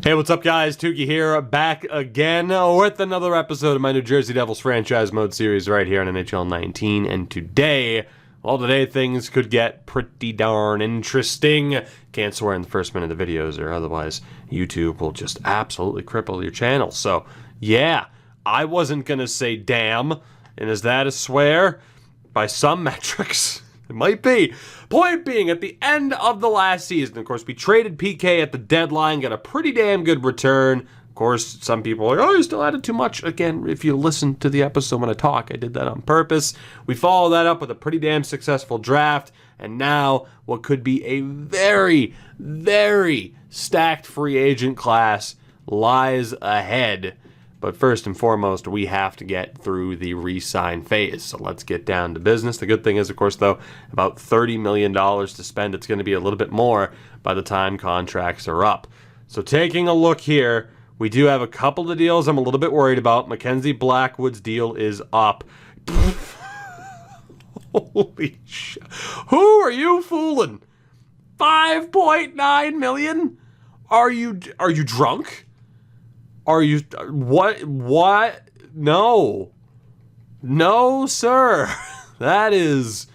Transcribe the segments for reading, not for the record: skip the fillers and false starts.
Hey, what's up, guys? Tukey here, back again with another episode of my New Jersey Devils franchise mode series right here on NHL 19. And today things could get pretty darn interesting. Can't swear in the first minute of the videos, or otherwise YouTube will just absolutely cripple your channel. So, yeah, I wasn't gonna say damn, and is that a swear? By some metrics, it might be. Point being, at the end of the last season, of course, we traded PK at the deadline, got a pretty damn good return. Of course, some people are like, oh, you still added too much. Again, if you listen to the episode when I talk, I did that on purpose. We follow that up with a pretty damn successful draft, and now what could be a very, very stacked free agent class lies ahead. But first and foremost, we have to get through the re-sign phase. So let's get down to business. The good thing is, of course, though, about $30 million to spend. It's going to be a little bit more by the time contracts are up. So taking a look here, we do have a couple of deals I'm a little bit worried about. Mackenzie Blackwood's deal is up. Holy shit. Who are you fooling? $5.9 million? Are you drunk? Are you, what, no, sir, that is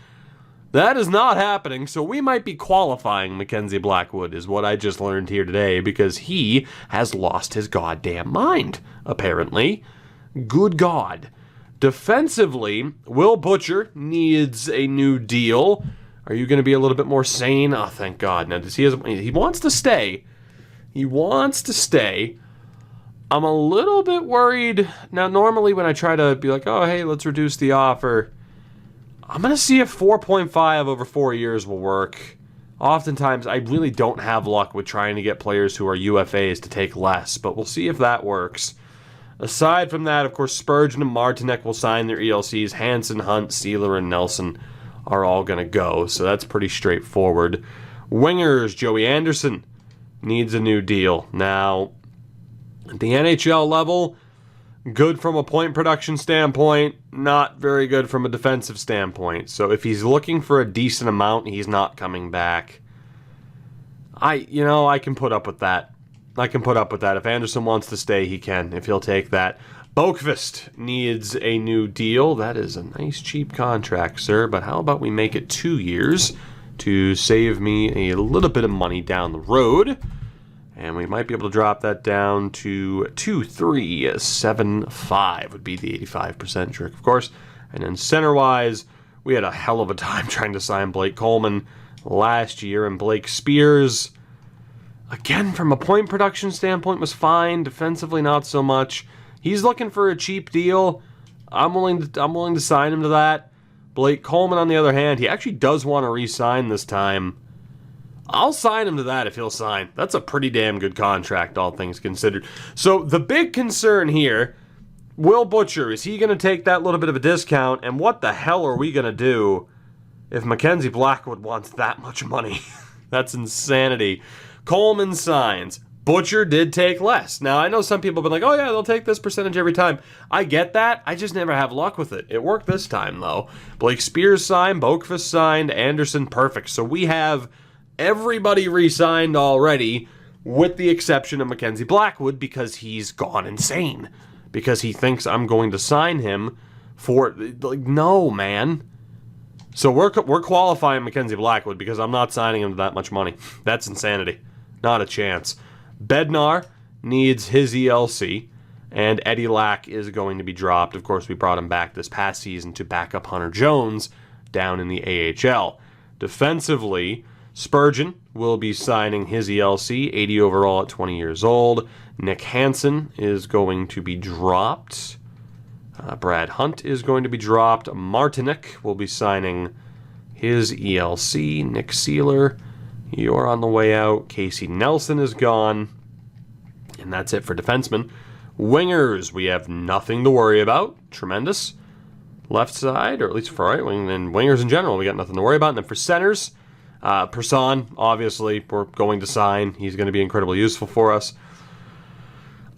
not happening. So we might be qualifying Mackenzie Blackwood is what I just learned here today, because he has lost his goddamn mind, apparently. Good God. Defensively, Will Butcher needs a new deal. Are you going to be a little bit more sane? Oh, thank God. Now, he wants to stay. He wants to stay. I'm a little bit worried. Now, normally when I try to be like, oh, hey, let's reduce the offer, I'm going to see if 4.5 over 4 years will work. Oftentimes, I really don't have luck with trying to get players who are UFAs to take less, but we'll see if that works. Aside from that, of course, Spurgeon and Martinek will sign their ELCs. Hansen, Hunt, Sealer, and Nelson are all going to go, so that's pretty straightforward. Wingers, Joey Anderson needs a new deal. Now, at the NHL level, good from a point production standpoint, not very good from a defensive standpoint. So if he's looking for a decent amount, he's not coming back. I can put up with that. If Anderson wants to stay, he can, if he'll take that. Boqvist needs a new deal. That is a nice cheap contract, sir, but how about we make it 2 years to save me a little bit of money down the road? And we might be able to drop that down to 2.375 would be the 85% trick, of course. And then center-wise, we had a hell of a time trying to sign Blake Coleman last year. And Blake Spears, again, from a point production standpoint, was fine. Defensively, not so much. He's looking for a cheap deal. I'm willing to sign him to that. Blake Coleman, on the other hand, he actually does want to re-sign this time. I'll sign him to that if he'll sign. That's a pretty damn good contract, all things considered. So the big concern here, Will Butcher, is he going to take that little bit of a discount? And what the hell are we going to do if Mackenzie Blackwood wants that much money? That's insanity. Coleman signs. Butcher did take less. Now, I know some people have been like, oh yeah, they'll take this percentage every time. I get that. I just never have luck with it. It worked this time, though. Blake Spears signed. Boqvist signed. Anderson, perfect. So we have everybody re-signed already, with the exception of Mackenzie Blackwood, because he's gone insane. Because he thinks I'm going to sign him for, like, no, man. So we're qualifying Mackenzie Blackwood because I'm not signing him to that much money. That's insanity. Not a chance. Bednar needs his ELC, and Eddie Lack is going to be dropped. Of course, we brought him back this past season to back up Hunter Jones down in the AHL. Defensively, Spurgeon will be signing his ELC, 80 overall at 20 years old. Nick Hansen is going to be dropped. Brad Hunt is going to be dropped. Martinek will be signing his ELC. Nick Sealer, you're on the way out. Casey Nelson is gone. And that's it for defensemen. Wingers, we have nothing to worry about. Tremendous. Left side, or at least for right wing, and wingers in general, we got nothing to worry about. And then for centers, Person, obviously, we're going to sign. He's going to be incredibly useful for us.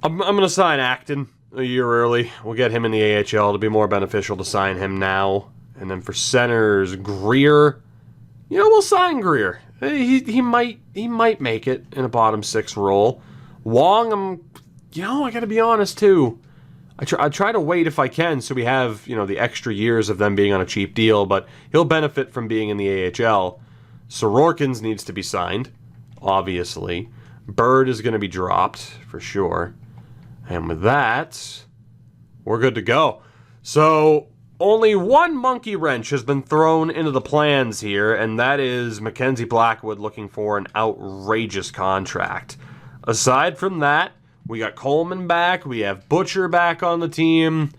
I'm going to sign Acton a year early. We'll get him in the AHL. It'll be more beneficial to sign him now. And then for centers, Greer. We'll sign Greer. He might make it in a bottom six role. Wong, I got to be honest, too. I try to wait if I can so we have, the extra years of them being on a cheap deal, but he'll benefit from being in the AHL. Sorokin's needs to be signed, obviously. Bird is going to be dropped, for sure. And with that, we're good to go. So, only one monkey wrench has been thrown into the plans here, and that is Mackenzie Blackwood looking for an outrageous contract. Aside from that, we got Coleman back, we have Butcher back on the team.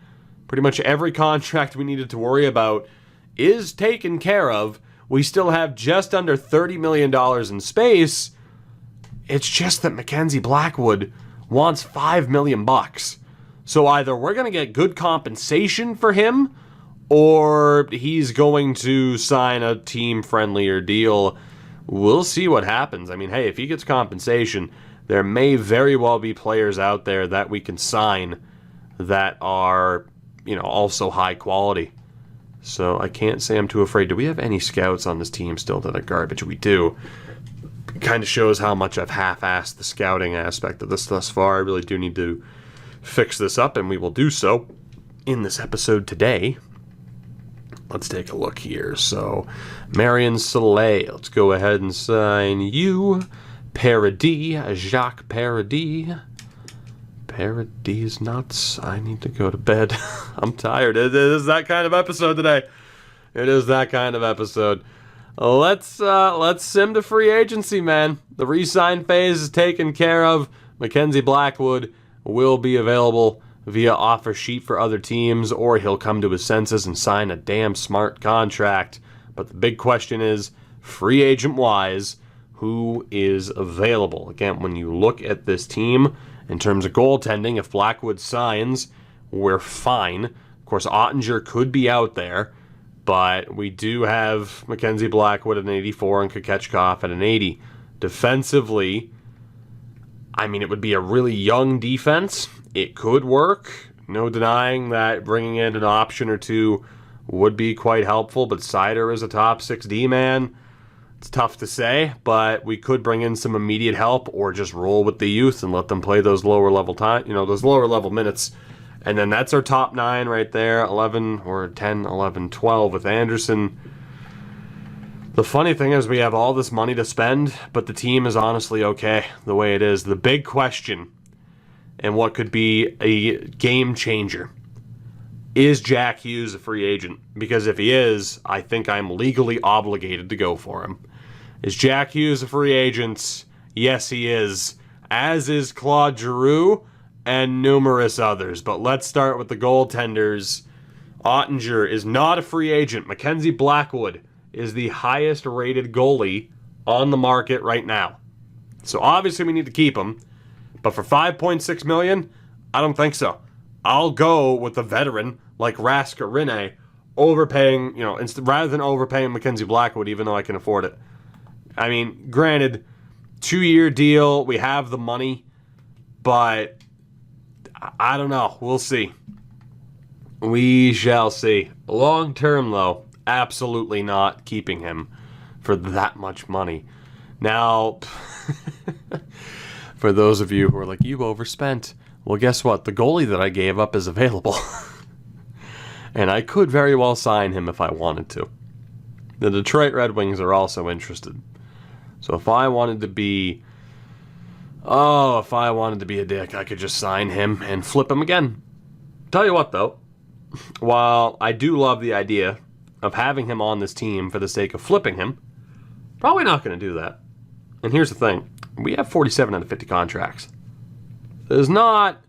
Pretty much every contract we needed to worry about is taken care of. We still have just under $30 million in space. It's just that Mackenzie Blackwood wants $5 million. So either we're going to get good compensation for him, or he's going to sign a team-friendlier deal. We'll see what happens. I mean, hey, if he gets compensation, there may very well be players out there that we can sign that are, also high quality. So I can't say I'm too afraid. Do we have any scouts on this team still that are garbage? We do. It kind of shows how much I've half-assed the scouting aspect of this thus far. I really do need to fix this up, and we will do so in this episode today. Let's take a look here. So, Marion Soleil. Let's go ahead and sign you. Paradis. Jacques Paradis. Paradis nuts. I need to go to bed. I'm tired. It is that kind of episode today. It is that kind of episode. Let's sim to free agency, man. The re-sign phase is taken care of. Mackenzie Blackwood will be available via offer sheet for other teams, or he'll come to his senses and sign a damn smart contract. But the big question is, free agent-wise, who is available? Again, when you look at this team, in terms of goaltending, if Blackwood signs, we're fine. Of course, Ottinger could be out there, but we do have Mackenzie Blackwood at an 84 and Kokechkov at an 80. Defensively, I mean, it would be a really young defense. It could work. No denying that bringing in an option or two would be quite helpful, but Seider is a top 6 D-man. It's tough to say, but we could bring in some immediate help or just roll with the youth and let them play those lower level those lower level minutes. And then that's our top 9 right there, 11 or 10, 11, 12 with Anderson. The funny thing is we have all this money to spend, but the team is honestly okay the way it is. The big question, and what could be a game changer, is Jack Hughes a free agent? Because if he is, I think I'm legally obligated to go for him. Is Jack Hughes a free agent? Yes, he is. As is Claude Giroux and numerous others. But let's start with the goaltenders. Ottinger is not a free agent. Mackenzie Blackwood is the highest rated goalie on the market right now. So obviously we need to keep him. But for $5.6 million, I don't think so. I'll go with a veteran like Raska Rinne, overpaying, rather than overpaying Mackenzie Blackwood, even though I can afford it. I mean, granted, 2-year deal, we have the money, but I don't know. We'll see. We shall see. Long term, though, absolutely not keeping him for that much money. Now, for those of you who are like, you've overspent, well, guess what? The goalie that I gave up is available. And I could very well sign him if I wanted to. The Detroit Red Wings are also interested. So if I wanted to be a dick, I could just sign him and flip him again. Tell you what, though, while I do love the idea of having him on this team for the sake of flipping him, probably not going to do that. And here's the thing. We have 47 out of 50 contracts. There's not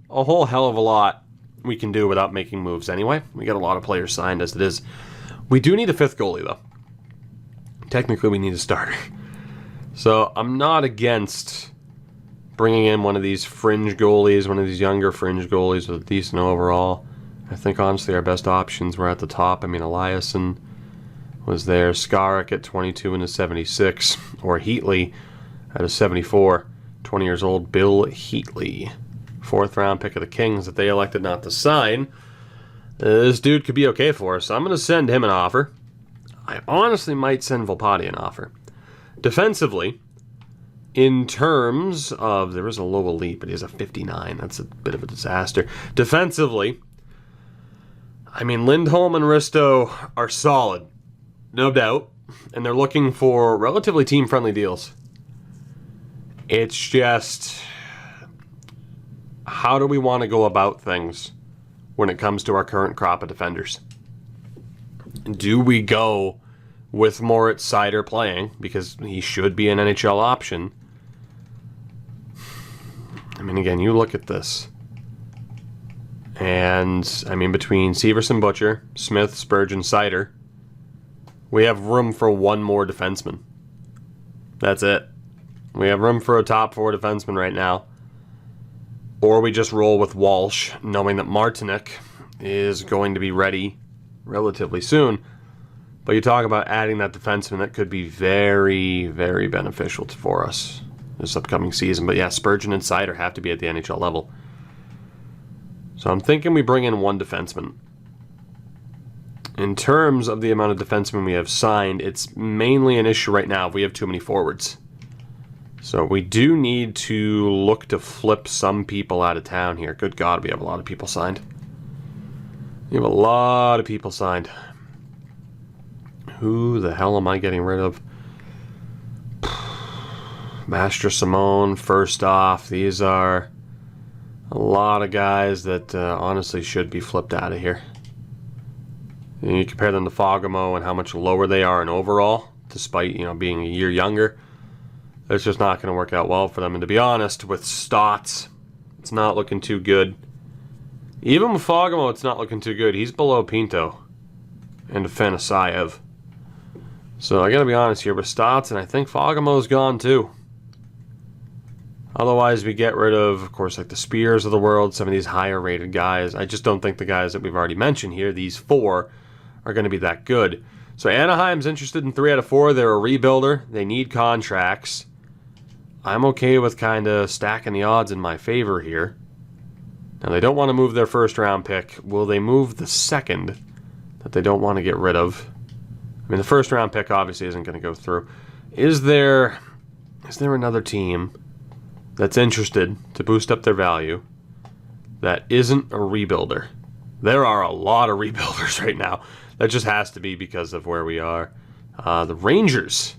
a whole hell of a lot we can do without making moves anyway. We got a lot of players signed as it is. We do need a 5th goalie, though. Technically, we need a starter. So I'm not against bringing in one of these fringe goalies, one of these younger fringe goalies with a decent overall. I think, honestly, our best options were at the top. I mean, Eliasson was there. Skarek at 22 and a 76. Or Heatley at a 74. 20 years old, Bill Heatley. 4th round pick of the Kings that they elected not to sign. This dude could be okay for us. So I'm going to send him an offer. I honestly might send Volpati an offer. Defensively, In terms of, there is a low elite, but he has a 59. That's a bit of a disaster. Defensively, I mean, Lindholm and Risto are solid, no doubt, and they're looking for relatively team-friendly deals. It's just, how do we want to go about things when it comes to our current crop of defenders? Do we go with Moritz Seider playing, because he should be an NHL option? I mean, again, you look at this. And, I mean, between Severson, Butcher, Smith, Spurgeon, Seider, we have room for one more defenseman. That's it. We have room for a top 4 defenseman right now. Or we just roll with Walsh, knowing that Martinic is going to be ready relatively soon. But you talk about adding that defenseman, that could be very, very beneficial for us this upcoming season. But yeah, Spurgeon and Seider have to be at the NHL level. So I'm thinking we bring in one defenseman. In terms of the amount of defensemen we have signed, it's mainly an issue right now if we have too many forwards. So we do need to look to flip some people out of town here. Good God, we have a lot of people signed. We have a lot of people signed. Who the hell am I getting rid of? Master Simone, first off. These are a lot of guys that honestly should be flipped out of here. And you compare them to Fogamo and how much lower they are in overall, despite, you know, being a year younger. It's just not going to work out well for them. And to be honest, with Stotts, it's not looking too good. Even with Fogamo, it's not looking too good. He's below Pinto and Afanasayev. So I got to be honest here with Stotts, and I think Fogamo's gone too. Otherwise, we get rid of course, like the Spears of the world, some of these higher rated guys. I just don't think the guys that we've already mentioned here, these 4, are going to be that good. So Anaheim's interested in 3 out of 4. They're a rebuilder. They need contracts. I'm okay with kind of stacking the odds in my favor here. Now, they don't want to move their first round pick. Will they move the second that they don't want to get rid of? I mean, the first round pick obviously isn't going to go through. Is there another team that's interested to boost up their value that isn't a rebuilder? There are a lot of rebuilders right now. That just has to be because of where we are. The Rangers.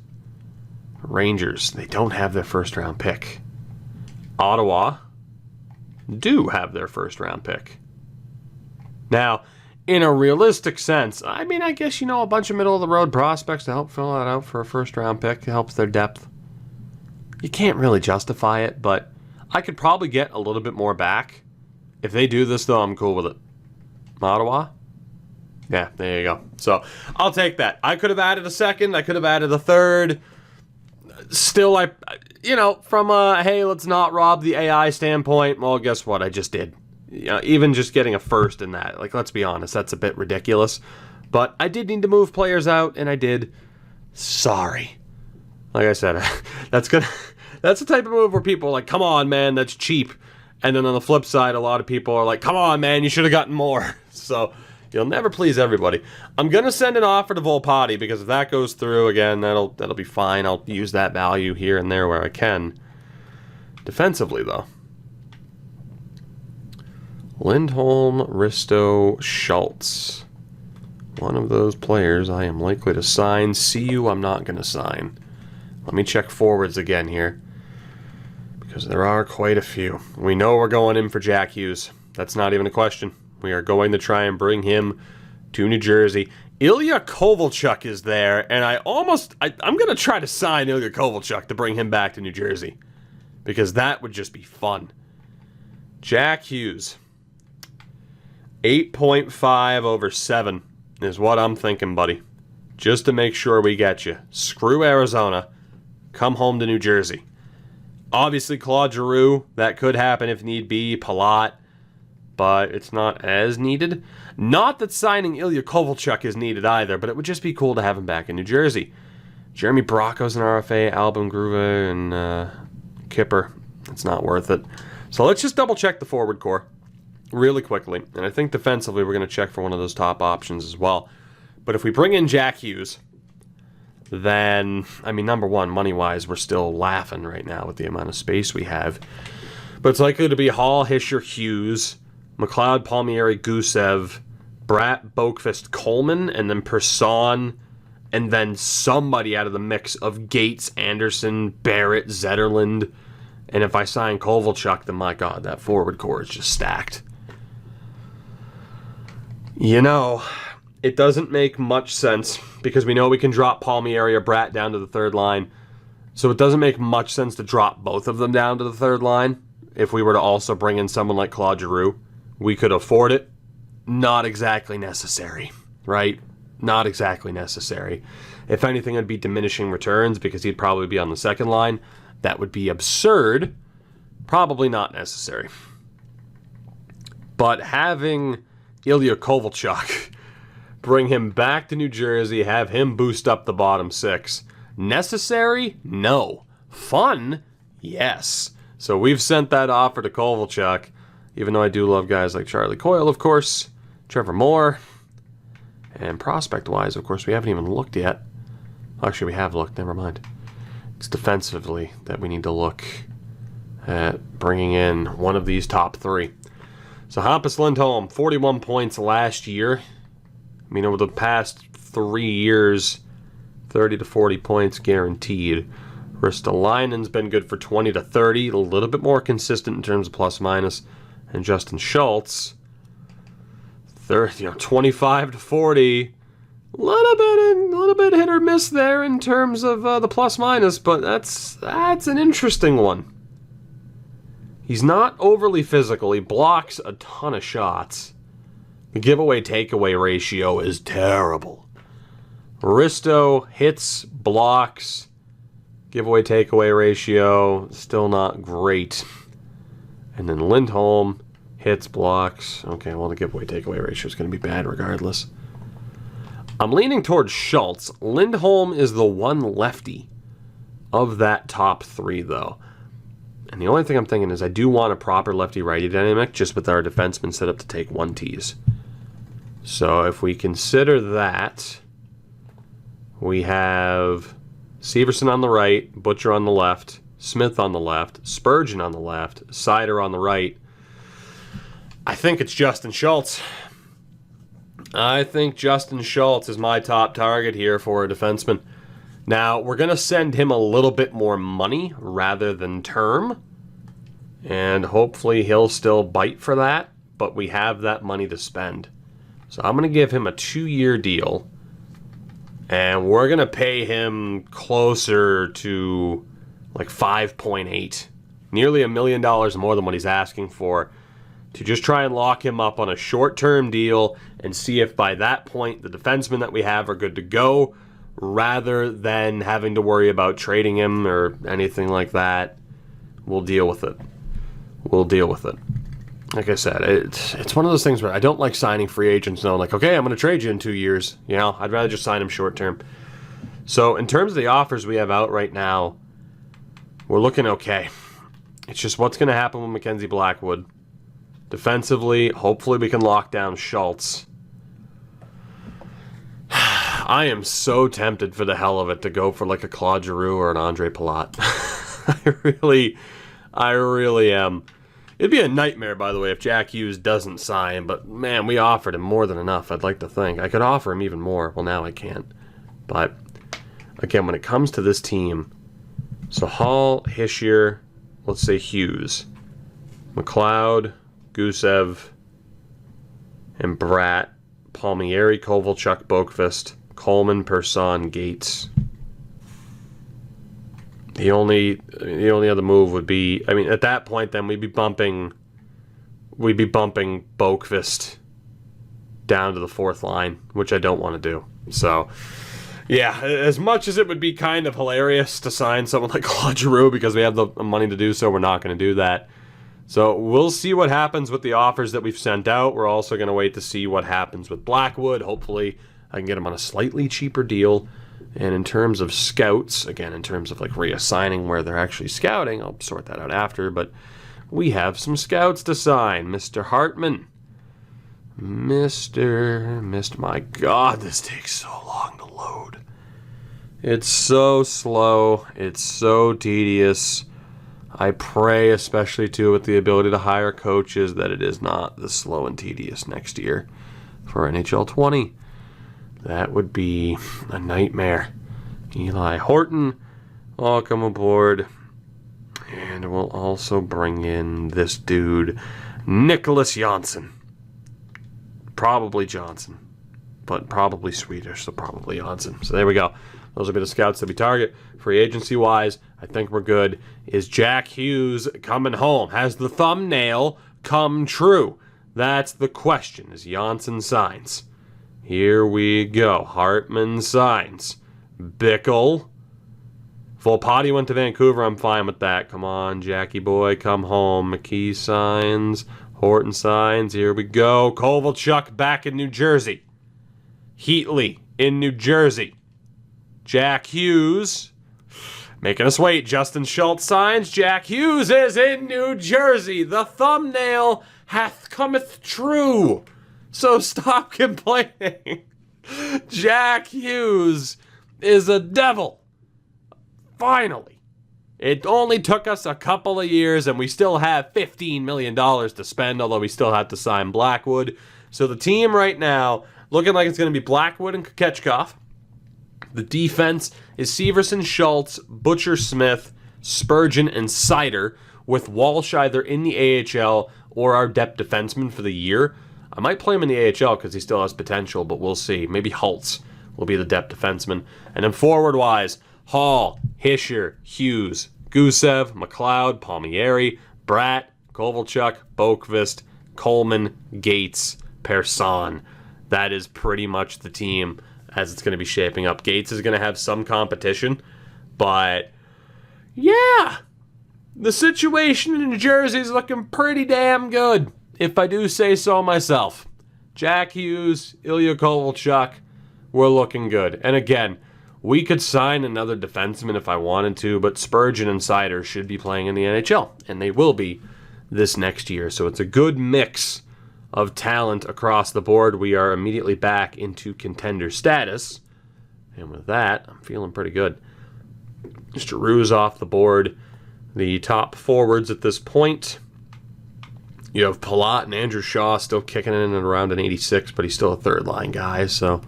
Rangers, they don't have their first round pick. Ottawa do have their first round pick. Now, in a realistic sense, I mean, I guess, you know, a bunch of middle of the road prospects to help fill that out for a first round pick helps their depth. You can't really justify it, but I could probably get a little bit more back. If they do this, though, I'm cool with it. Ottawa? Yeah, there you go. So, I'll take that. I could have added a second. I could have added a third. Still, you know, from a, hey, let's not rob the AI standpoint, well, guess what? I just did. You know, even just getting a first in that, like, let's be honest, that's a bit ridiculous. But I did need to move players out, and I did. Sorry. Like I said, that's the type of move where people are like, come on, man, that's cheap. And then on the flip side, a lot of people are like, come on, man, you should have gotten more. So, you'll never please everybody. I'm going to send an offer to Volpati because if that goes through, again, that'll be fine. I'll use that value here and there where I can. Defensively, though. Lindholm, Risto, Schultz. One of those players I am likely to sign. CU I'm not going to sign. Let me check forwards again here. Because there are quite a few. We know we're going in for Jack Hughes. That's not even a question. We are going to try and bring him to New Jersey. Ilya Kovalchuk is there, and I'm going to try to sign Ilya Kovalchuk to bring him back to New Jersey. Because that would just be fun. Jack Hughes. 8.5 over 7 is what I'm thinking, buddy. Just to make sure we get you. Screw Arizona. Come home to New Jersey. Obviously, Claude Giroux, that could happen if need be. Palat. But it's not as needed. Not that signing Ilya Kovalchuk is needed either, but it would just be cool to have him back in New Jersey. Jeremy Bracco's an RFA, Albin Gruve, and Kipper. It's not worth it. So let's just double check the forward core really quickly. And I think defensively we're going to check for one of those top options as well. But if we bring in Jack Hughes, then, I mean, number one, money-wise, we're still laughing right now with the amount of space we have. But it's likely to be Hall, Hischier, Hughes, McLeod, Palmieri, Gusev, Bratt, Boqvist, Coleman, and then Persson, and then somebody out of the mix of Gates, Anderson, Barrett, Zetterlund. And if I sign Kovalchuk, then my God, that forward core is just stacked. You know, it doesn't make much sense because we know we can drop Palmieri or Bratt down to the third line. So it doesn't make much sense to drop both of them down to the third line. If we were to also bring in someone like Claude Giroux, we could afford it. Not exactly necessary, right? Not exactly necessary. If anything, it'd be diminishing returns because he'd probably be on the second line. That would be absurd. Probably not necessary. But having Ilya Kovalchuk, bring him back to New Jersey, have him boost up the bottom six. Necessary? No. Fun? Yes. So we've sent that offer to Kovalchuk, even though I do love guys like Charlie Coyle, of course, Trevor Moore, and prospect-wise, of course, we haven't even looked yet. Actually, we have looked, never mind. It's defensively that we need to look at bringing in one of these top three. So Hampus Lindholm, 41 points last year. I mean, over the past 3 years, 30 to 40 points guaranteed. Ristolainen's been good for 20 to 30, a little bit more consistent in terms of plus minus. And Justin Schultz, 25 to 40. A little bit hit or miss there in terms of the plus minus, but that's an interesting one. He's not overly physical. He blocks a ton of shots. The giveaway takeaway ratio is terrible. Risto hits, blocks, giveaway takeaway ratio still not great. And then Lindholm hits, blocks. Okay, well, the giveaway takeaway ratio is going to be bad regardless. I'm leaning towards Schultz. Lindholm is the one lefty of that top three, though. And the only thing I'm thinking is I do want a proper lefty-righty dynamic just with our defenseman set up to take one tees. So if we consider that, we have Severson on the right, Butcher on the left, Smith on the left, Spurgeon on the left, Seider on the right. I think it's Justin Schultz. I think Justin Schultz is my top target here for a defenseman. Now, we're going to send him a little bit more money rather than term, and hopefully he'll still bite for that, but we have that money to spend. So I'm going to give him a 2-year deal, and we're going to pay him closer to like 5.8, nearly $1 million more than what he's asking for, to just try and lock him up on a short-term deal and see if by that point the defensemen that we have are good to go, rather than having to worry about trading him or anything like that. We'll deal with it. We'll deal with it. Like I said, it's one of those things where I don't like signing free agents knowing, like, okay, I'm going to trade you in 2 years. You know, I'd rather just sign him short term. So in terms of the offers we have out right now, we're looking okay. It's just what's going to happen with Mackenzie Blackwood. Defensively, hopefully we can lock down Schultz. I am so tempted for the hell of it to go for like a Claude Giroux or an Andre Palat. I really am. It'd be a nightmare, by the way, if Jack Hughes doesn't sign, but man, we offered him more than enough, I'd like to think. I could offer him even more. Well, now I can't. But, again, when it comes to this team, so Hall, Hischier, let's say Hughes, McLeod, Gusev, and Bratt, Palmieri, Kovalchuk, Boqvist, Coleman, Persson, Gates. The only other move would be, I mean, at that point, then we'd be bumping Boqvist down to the fourth line, which I don't want to do. So, yeah, as much as it would be kind of hilarious to sign someone like Claude Giroux because we have the money to do so, we're not going to do that. So we'll see what happens with the offers that we've sent out. We're also going to wait to see what happens with Blackwood. Hopefully, I can get him on a slightly cheaper deal. And in terms of scouts, again, in terms of like reassigning where they're actually scouting, I'll sort that out after. But we have some scouts to sign. Mr. Hartman. My God, this takes so long to load. It's so slow. It's so tedious. I pray, especially too, with the ability to hire coaches, that it is not this slow and tedious next year for NHL 20. That would be a nightmare. Eli Horton, welcome aboard. And we'll also bring in this dude, Nicholas Janssen. Probably Johnson, but probably Swedish, so probably Janssen. So there we go. Those will be the scouts that we target. Free agency-wise, I think we're good. Is Jack Hughes coming home? Has the thumbnail come true? That's the question, as Janssen signs. Here we go. Hartman signs. Bickle. Volpati went to Vancouver. I'm fine with that. Come on, Jackie boy, come home. McKee signs. Horton signs. Here we go. Kovalchuk back in New Jersey. Heatley in New Jersey. Jack Hughes making us wait. Justin Schultz signs. Jack Hughes is in New Jersey. The thumbnail hath cometh true. So stop complaining. Jack Hughes is a devil. Finally. It only took us a couple of years, and we still have $15 million to spend, although we still have to sign Blackwood. So the team right now, looking like it's going to be Blackwood and Kokechkov. The defense is Severson, Schultz, Butcher Smith, Spurgeon, and Sider, with Walsh either in the AHL or our depth defenseman for the year. I might play him in the AHL because he still has potential, but we'll see. Maybe Holtz will be the depth defenseman. And then forward-wise, Hall, Hischier, Hughes, Gusev, McLeod, Palmieri, Bratt, Kovalchuk, Boqvist, Coleman, Gates, Persson. That is pretty much the team as it's going to be shaping up. Gates is going to have some competition, but yeah, the situation in New Jersey is looking pretty damn good, if I do say so myself. Jack Hughes, Ilya Kovalchuk, we're looking good. And again, we could sign another defenseman if I wanted to, but Spurgeon and Sider should be playing in the NHL, and they will be this next year. So it's a good mix of talent across the board. We are immediately back into contender status. And with that, I'm feeling pretty good. Mr. Rue's off the board. The top forwards at this point, you have Palat and Andrew Shaw still kicking in and around an 86, but he's still a third-line guy, so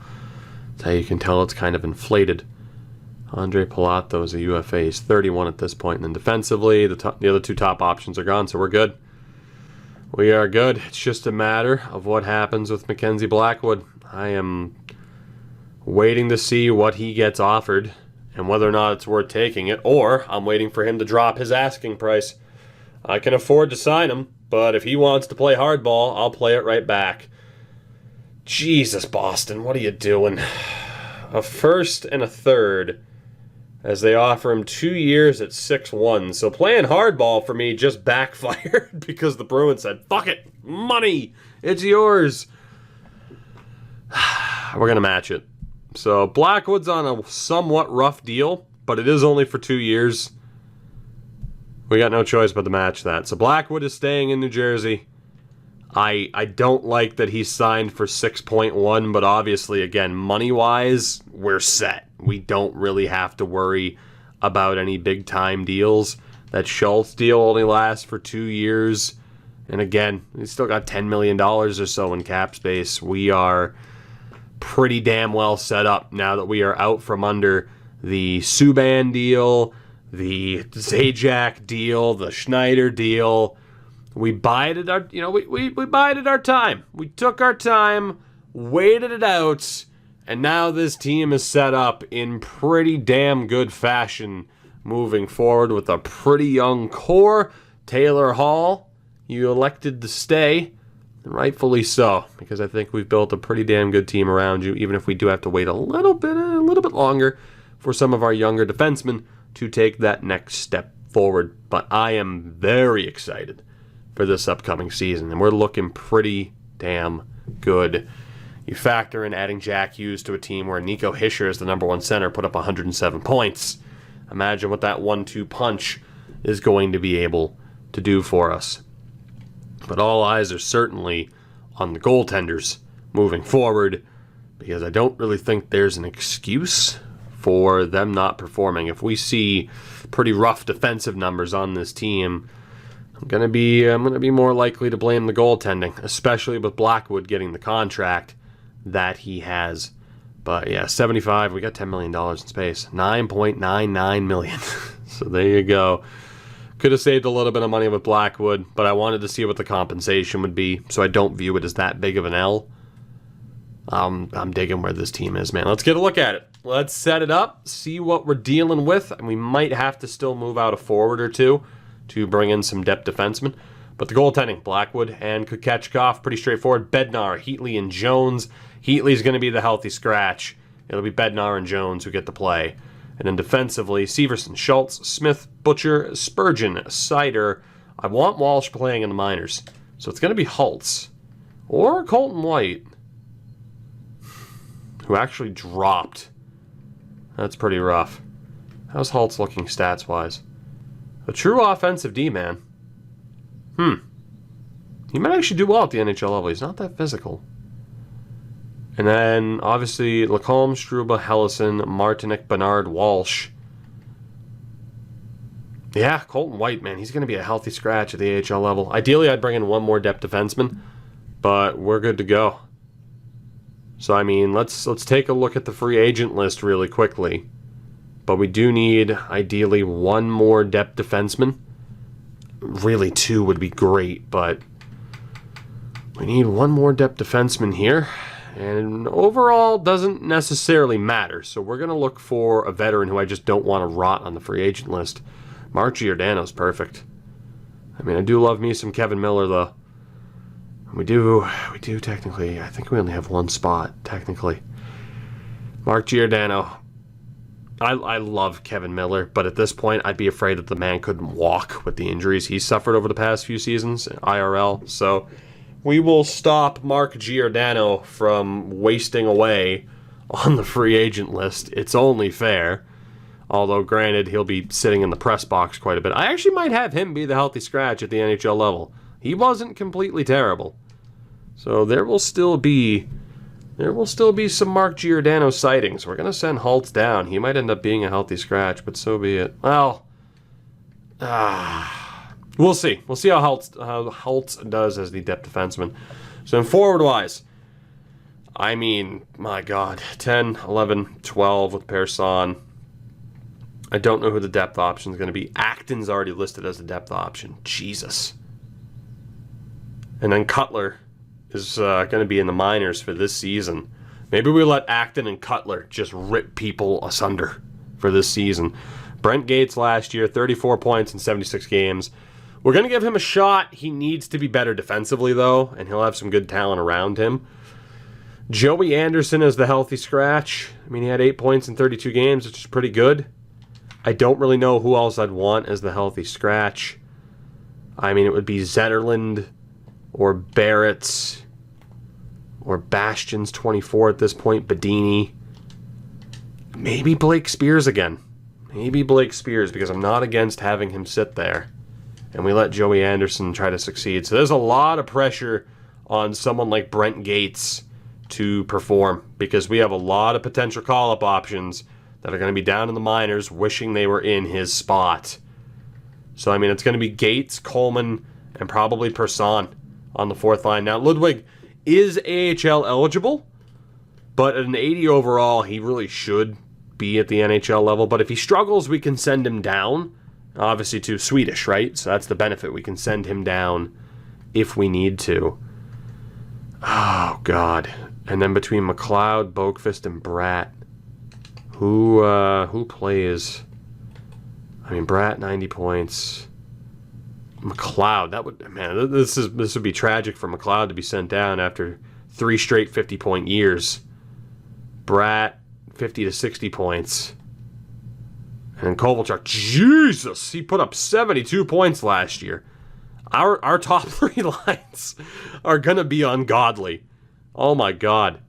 that's how you can tell it's kind of inflated. Andre Palat, though, is a UFA. He's 31 at this point. And then defensively, the other two top options are gone, so we're good. We are good. It's just a matter of what happens with Mackenzie Blackwood. I am waiting to see what he gets offered and whether or not it's worth taking it, or I'm waiting for him to drop his asking price. I can afford to sign him, but if he wants to play hardball, I'll play it right back. Jesus, Boston, what are you doing? A first and a third, as they offer him 2 years at 6-1. So playing hardball for me just backfired because the Bruins said, fuck it, money, it's yours. We're going to match it. So Blackwood's on a somewhat rough deal, but it is only for 2 years. We got no choice but to match that. So Blackwood is staying in New Jersey. I don't like that he's signed for 6.1, but obviously, again, money-wise, we're set. We don't really have to worry about any big-time deals. That Schultz deal only lasts for 2 years. And again, he's still got $10 million or so in cap space. We are pretty damn well set up now that we are out from under the Subban deal, the Zajac deal, the Schneider deal. We bided our, we bided our time. We took our time, waited it out, and now this team is set up in pretty damn good fashion moving forward with a pretty young core. Taylor Hall, you elected to stay, and rightfully so, because I think we've built a pretty damn good team around you, even if we do have to wait a little bit longer for some of our younger defensemen to take that next step forward. But I am very excited for this upcoming season, and we're looking pretty damn good. You factor in adding Jack Hughes to a team where Nico Hischier is the number one center, put up 107 points. Imagine what that 1-2 punch is going to be able to do for us. But all eyes are certainly on the goaltenders moving forward, because I don't really think there's an excuse for them not performing. If we see pretty rough defensive numbers on this team, I'm gonna be more likely to blame the goaltending, especially with Blackwood getting the contract that he has. But yeah, 75. We got $10 million in space. 9.99 million. So there you go. Could have saved a little bit of money with Blackwood, but I wanted to see what the compensation would be, so I don't view it as that big of an L. I'm digging where this team is, man. Let's get a look at it. Let's set it up, see what we're dealing with, and we might have to still move out a forward or two to bring in some depth defensemen. But the goaltending, Blackwood and Kucherov, pretty straightforward. Bednar, Heatley, and Jones. Heatley's going to be the healthy scratch. It'll be Bednar and Jones who get to play. And then defensively, Severson, Schultz, Smith, Butcher, Spurgeon, Sider. I want Walsh playing in the minors. So it's going to be Holtz. Or Colton White, who actually dropped. That's pretty rough. How's Holtz looking stats-wise? A true offensive D-man. He might actually do well at the NHL level. He's not that physical. And then, obviously, Lacombe, Struba, Hellison, Martinick, Bernard, Walsh. Yeah, Colton White, man. He's going to be a healthy scratch at the AHL level. Ideally, I'd bring in one more depth defenseman, but we're good to go. So, I mean, let's take a look at the free agent list really quickly. But we do need, ideally, one more depth defenseman. Really, two would be great, but we need one more depth defenseman here. And overall, doesn't necessarily matter. So we're going to look for a veteran who I just don't want to rot on the free agent list. Mark Giordano's perfect. I mean, I do love me some Kevin Miller, though. We do technically. I think we only have one spot, technically. Mark Giordano. I love Kevin Miller, but at this point, I'd be afraid that the man couldn't walk with the injuries he's suffered over the past few seasons, IRL. So we will stop Mark Giordano from wasting away on the free agent list. It's only fair. Although, granted, he'll be sitting in the press box quite a bit. I actually might have him be the healthy scratch at the NHL level. He wasn't completely terrible. So there will still be some Mark Giordano sightings. We're going to send Holtz down. He might end up being a healthy scratch, but so be it. Well, we'll see. We'll see how Holtz does as the depth defenseman. So in forward-wise, I mean, my God, 10, 11, 12 with Persson. I don't know who the depth option is going to be. Acton's already listed as the depth option. Jesus. And then Cutler is going to be in the minors for this season. Maybe we let Acton and Cutler just rip people asunder for this season. Brent Gates last year, 34 points in 76 games. We're going to give him a shot. He needs to be better defensively, though, and he'll have some good talent around him. Joey Anderson is the healthy scratch. I mean, he had 8 points in 32 games, which is pretty good. I don't really know who else I'd want as the healthy scratch. I mean, it would be Zetterlund or Barrett or Bastion's 24 at this point, Bedini. Maybe Blake Spears again. Maybe Blake Spears, because I'm not against having him sit there. And we let Joey Anderson try to succeed. So there's a lot of pressure on someone like Brent Gates to perform, because we have a lot of potential call-up options that are going to be down in the minors wishing they were in his spot. So, I mean, it's going to be Gates, Coleman, and probably Persson on the fourth line. Now, Ludwig is AHL eligible, but at an 80 overall, he really should be at the NHL level. But if he struggles, we can send him down, obviously to Swedish, right? So that's the benefit. We can send him down if we need to. Oh, God. And then between McLeod, Boqvist, and Bratt, who plays? I mean, Bratt, 90 points. McLeod, that would, man, this would be tragic for McLeod to be sent down after 3 straight 50-point years. Bratt, 50 to 60 points. And then Kovalchuk, Jesus, he put up 72 points last year. Our top 3 lines are going to be ungodly. Oh, my God.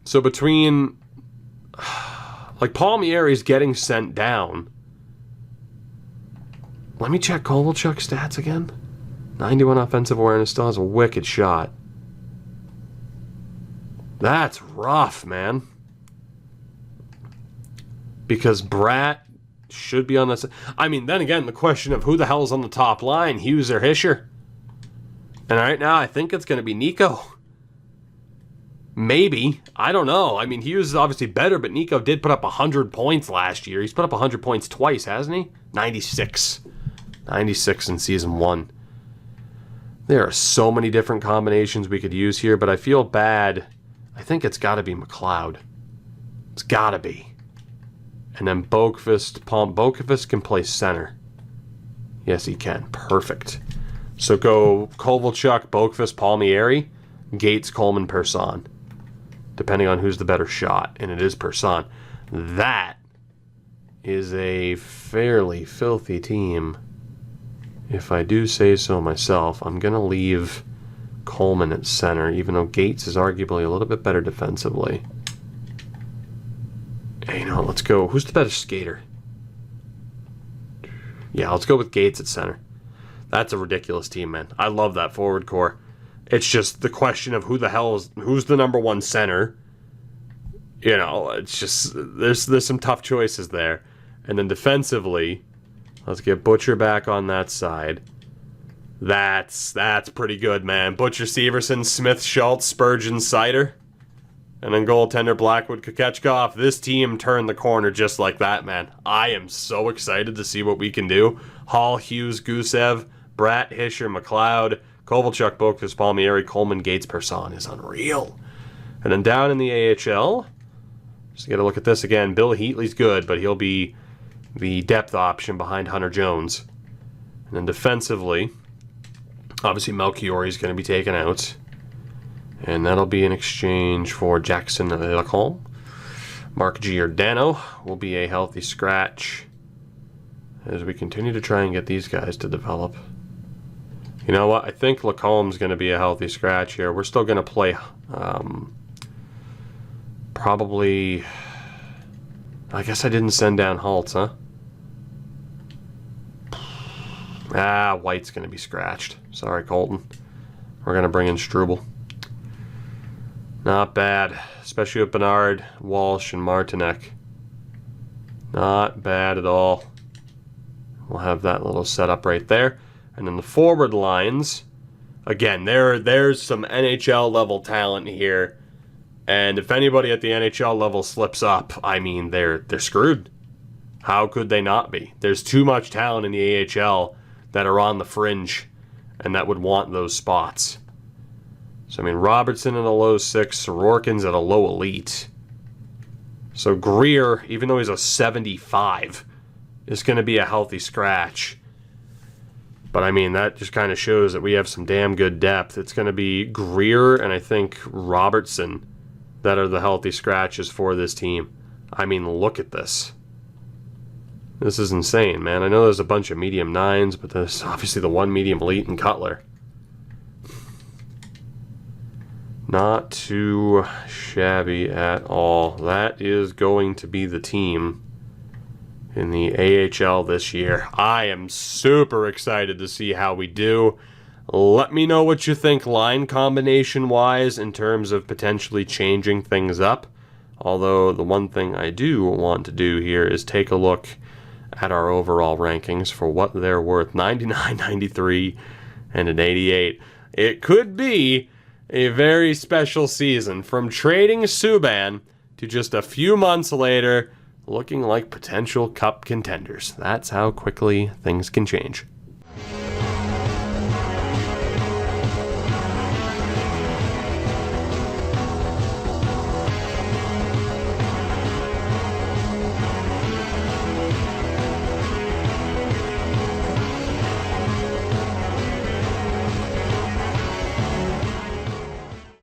So between, like, Palmieri's getting sent down. Let me check Kovalchuk's stats again. 91 offensive awareness, still has a wicked shot. That's rough, man. because Bratt should be on this. I mean, then again, the question of who the hell is on the top line, Hughes or Hischer. And right now, I think it's going to be Nico. Maybe. I don't know. I mean, Hughes is obviously better, but Nico did put up 100 points last year. He's put up 100 points twice, hasn't he? 96. 96 in Season 1. There are so many different combinations we could use here, but I feel bad. I think it's got to be McLeod. It's got to be. And then Boqvist can play center. Yes, he can. Perfect. So go Kovalchuk, Boqvist, Palmieri, Gates, Coleman, Persson. Depending on who's the better shot. And it is Persson. That is a fairly filthy team. If I do say so myself, I'm going to leave Coleman at center, even though Gates is arguably a little bit better defensively. Hey, you know, let's go. Who's the better skater? Yeah, let's go with Gates at center. That's a ridiculous team, man. I love that forward core. It's just the question of who's the number one center. You know, it's just there's some tough choices there. And then defensively, let's get Butcher back on that side. That's pretty good, man. Butcher, Severson, Smith, Schultz, Spurgeon, Sider. And then goaltender Blackwood, Kokechkov. This team turned the corner just like that, man. I am so excited to see what we can do. Hall, Hughes, Gusev, Bratt, Hischer, McLeod, Kovalchuk, Boqvist, Palmieri, Coleman, Gates, Persson is unreal. And then down in the AHL, just get a look at this again. Bill Heatley's good, but he'll be the depth option behind Hunter Jones. And then defensively, obviously Melchiori is going to be taken out. And that'll be in exchange for Jackson Lacombe. Mark Giordano will be a healthy scratch as we continue to try and get these guys to develop. You know what? I think Lacombe's going to be a healthy scratch here. We're still going to play probably... I guess I didn't send down Holtz, huh? White's going to be scratched. Sorry, Colton. We're going to bring in Struble. Not bad, especially with Bernard, Walsh, and Martinek. Not bad at all. We'll have that little setup right there. And then the forward lines, again, there's some NHL level talent here. And if anybody at the NHL level slips up, I mean, they're screwed. How could they not be? There's too much talent in the AHL that are on the fringe and that would want those spots. So, I mean, Robertson in a low 6, Sorokin's at a low elite. So Greer, even though he's a 75, is going to be a healthy scratch. But, I mean, that just kind of shows that we have some damn good depth. It's going to be Greer and I think Robertson that are the healthy scratches for this team. I mean, look at this. This is insane, man. I know there's a bunch of medium 9s, but there's obviously the one medium elite and Cutler. Not too shabby at all. That is going to be the team in the AHL this year. I am super excited to see how we do. Let me know what you think line combination-wise in terms of potentially changing things up. Although the one thing I do want to do here is take a look at our overall rankings for what they're worth. 99, 93, and an 88. It could be a very special season, from trading Subban to just a few months later looking like potential cup contenders. That's how quickly things can change.